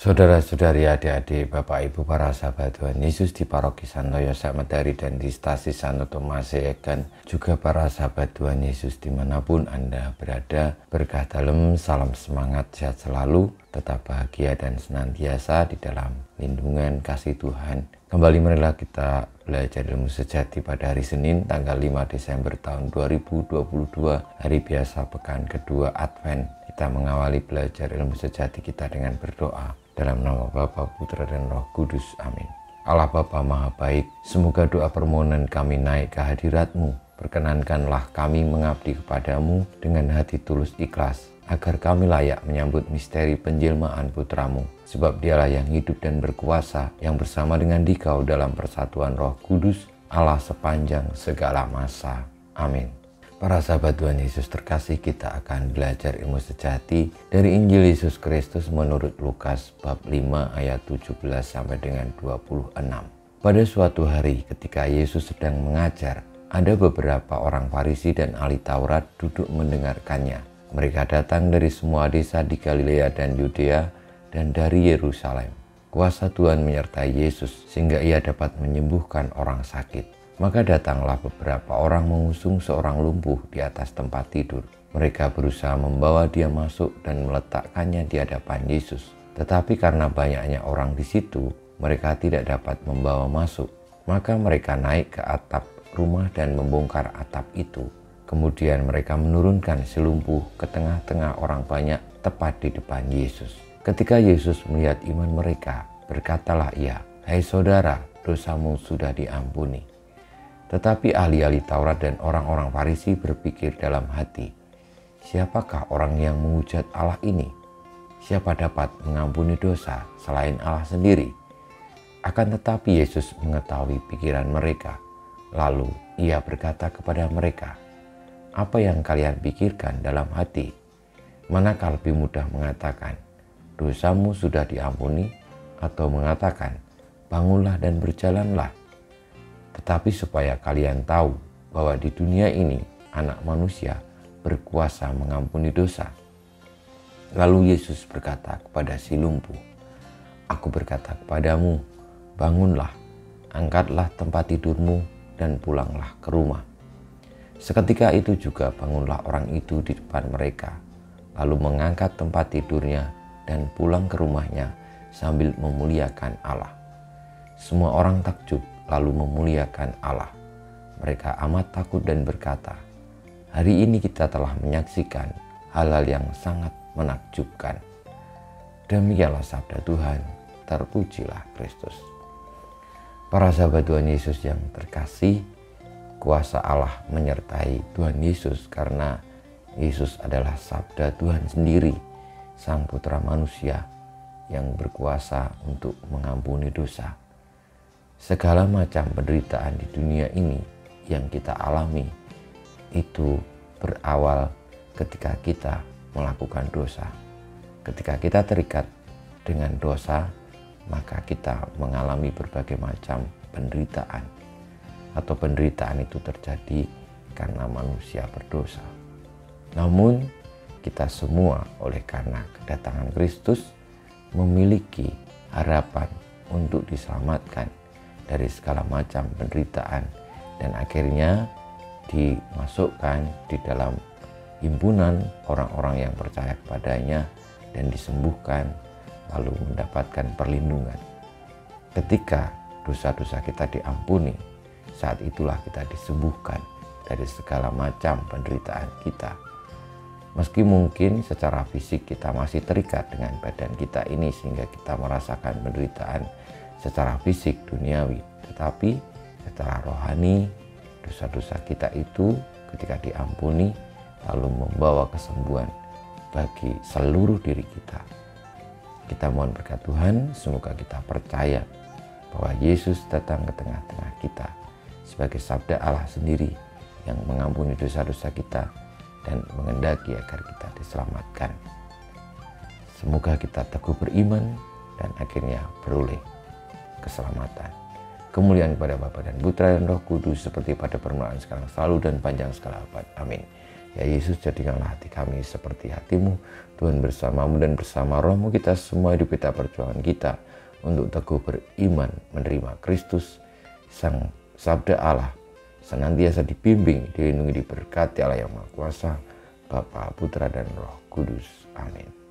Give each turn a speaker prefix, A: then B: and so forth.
A: Saudara-saudari, adik-adik, Bapak Ibu, para sahabat Tuhan Yesus di Paroki Santo Yosef Medari dan di Stasi Santo Tomas dan juga para sahabat Tuhan Yesus dimanapun Anda berada. Berkah dalam, salam semangat, sehat selalu, tetap bahagia dan senantiasa di dalam lindungan kasih Tuhan. Kembali marilah kita belajar ilmu sejati pada hari Senin tanggal 5 Desember tahun 2022, hari biasa pekan kedua Advent. Kita mengawali belajar ilmu sejati kita dengan berdoa. Dalam nama Bapa, Putra, dan Roh Kudus. Amin. Allah Bapa Maha Baik, semoga doa permohonan kami naik ke hadirat-Mu. Perkenankanlah kami mengabdi kepadamu dengan hati tulus ikhlas, agar kami layak menyambut misteri penjelmaan Putra-Mu. Sebab Dialah yang hidup dan berkuasa, yang bersama dengan Dikau dalam persatuan Roh Kudus, Allah sepanjang segala masa. Amin. Para sahabat Tuhan Yesus terkasih, kita akan belajar ilmu sejati dari Injil Yesus Kristus menurut Lukas bab 5 ayat 17 sampai dengan 26. Pada suatu hari ketika Yesus sedang mengajar, ada beberapa orang Farisi dan ahli Taurat duduk mendengarkannya. Mereka datang dari semua desa di Galilea dan Yudea dan dari Yerusalem. Kuasa Tuhan menyertai Yesus sehingga ia dapat menyembuhkan orang sakit. Maka datanglah beberapa orang mengusung seorang lumpuh di atas tempat tidur. Mereka berusaha membawa dia masuk dan meletakkannya di hadapan Yesus. Tetapi karena banyaknya orang di situ, mereka tidak dapat membawa masuk. Maka mereka naik ke atap rumah dan membongkar atap itu. Kemudian mereka menurunkan si lumpuh ke tengah-tengah orang banyak tepat di depan Yesus. Ketika Yesus melihat iman mereka, berkatalah ia, "Hai saudara, dosamu sudah diampuni." Tetapi ahli-ahli Taurat dan orang-orang Farisi berpikir dalam hati, siapakah orang yang menghujat Allah ini? Siapa dapat mengampuni dosa selain Allah sendiri? Akan tetapi Yesus mengetahui pikiran mereka. Lalu ia berkata kepada mereka, "Apa yang kalian pikirkan dalam hati? Manakah lebih mudah mengatakan, dosamu sudah diampuni, atau mengatakan, bangunlah dan berjalanlah? Tetapi supaya kalian tahu bahwa di dunia ini Anak Manusia berkuasa mengampuni dosa." Lalu Yesus berkata kepada si lumpuh, "Aku berkata kepadamu, bangunlah, angkatlah tempat tidurmu dan pulanglah ke rumah." Seketika itu juga bangunlah orang itu di depan mereka, lalu mengangkat tempat tidurnya dan pulang ke rumahnya sambil memuliakan Allah. Semua orang takjub lalu memuliakan Allah. Mereka amat takut dan berkata, "Hari ini kita telah menyaksikan hal-hal yang sangat menakjubkan." Demikianlah sabda Tuhan, terpujilah Kristus. Para sahabat Tuhan Yesus yang terkasih, kuasa Allah menyertai Tuhan Yesus karena Yesus adalah sabda Tuhan sendiri, Sang Putra Manusia yang berkuasa untuk mengampuni dosa. Segala macam penderitaan di dunia ini yang kita alami itu berawal ketika kita melakukan dosa. Ketika kita terikat dengan dosa, maka kita mengalami berbagai macam penderitaan. Atau penderitaan itu terjadi karena manusia berdosa. Namun kita semua oleh karena kedatangan Kristus memiliki harapan untuk diselamatkan dari segala macam penderitaan dan akhirnya dimasukkan di dalam himpunan orang-orang yang percaya kepadanya dan disembuhkan lalu mendapatkan perlindungan. Ketika dosa-dosa kita diampuni, saat itulah kita disembuhkan dari segala macam penderitaan kita. Meski mungkin secara fisik kita masih terikat dengan badan kita ini sehingga kita merasakan penderitaan secara fisik duniawi, tetapi secara rohani dosa-dosa kita itu ketika diampuni lalu membawa kesembuhan bagi seluruh diri kita. Kita mohon berkat Tuhan, semoga kita percaya bahwa Yesus datang ke tengah-tengah kita sebagai sabda Allah sendiri yang mengampuni dosa-dosa kita dan mengendaki agar kita diselamatkan. Semoga kita teguh beriman dan akhirnya beroleh keselamatan. Kemuliaan kepada Bapa dan Putra dan Roh Kudus seperti pada permulaan, sekarang, selalu, dan panjang segala abad. Amin. Ya Yesus, jadikanlah hati kami seperti hati-Mu. Tuhan, bersamamu dan bersama Roh-Mu kita semua hidup kita, perjuangan kita untuk teguh beriman, menerima Kristus, Sang Sabda Allah, senantiasa dibimbing, dilindungi, diberkati Allah yang Maha Kuasa, Bapa, Putra, dan Roh Kudus. Amin.